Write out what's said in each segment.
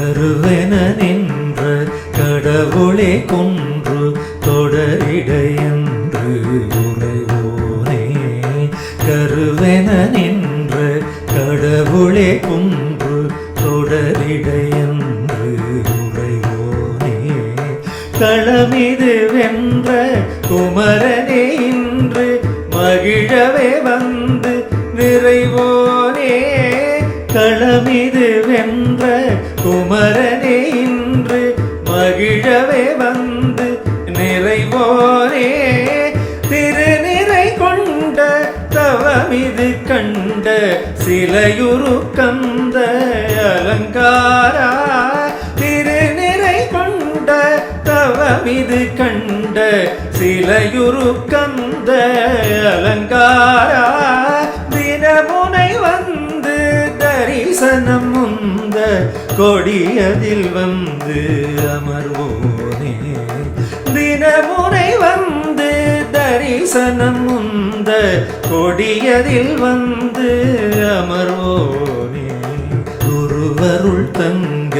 கருவென நின்ற கடவுளே கொன்று தொடரிடையன்று உறைவோனே. கருவென நின்ற கடவுளே கொன்று தொடரிடையன்று உறைவோனே. களமிது வென்ற குமரனே இன்று மகிழவே வந்து நிறைவோனே. களமிது வென்ற குமரனே இன்று மகிழவே வந்து நிறைவோனே. திருநிறை கொண்ட தவமிது கண்ட சிலையுரு கந்த அலங்காரா. திருநிறை கொண்ட தவமிது கண்ட சிலையுரு கந்த அலங்காரா. தினமுனை வந்து தரிசனம் முந்த கொடியதில் வந்து அமர்வோனே. தினமுனை வந்து தரிசனம் முந்த கொடியதில் வந்து அமர்வோனே. குருவருள் தங்க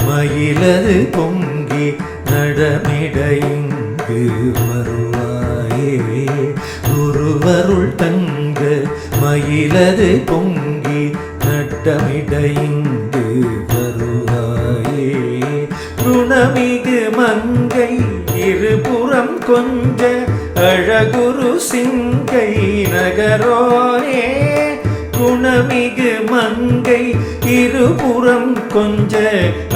மயிலது பொங்கி நடமிட இங்கு வருவாயே. குருவருள் தங்க மயிலது பொங்கி நடமிட இங்கு வருவாயே. குணமிகு மங்கை இருபுறம் கொஞ்ச அழகுரு சிங்கை நகரோனே. குணமிகு மங்கை இருபுறம் கொஞ்ச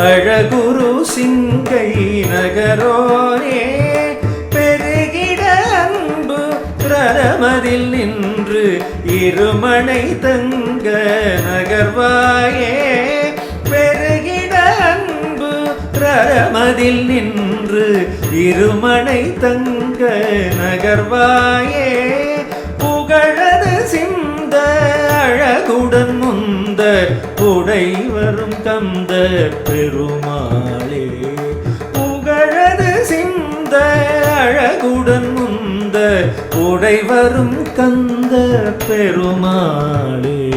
அழகுரு சிங்கை நகரோனே. பெருகிட அன்பு ரதமதில் நின்று இருமனை தங்க நகர்வாயே. பெருகிட அன்பு ரதமதில் நின்று இருமனை தங்க நகர்வாயே. புகழது சிந்த அழகுடன் முந்த உடை வரும் கந்த பெருமாளே. புகழது சிந்த அழகுடன் முந்த உடை வரும் கந்த பெருமாளே.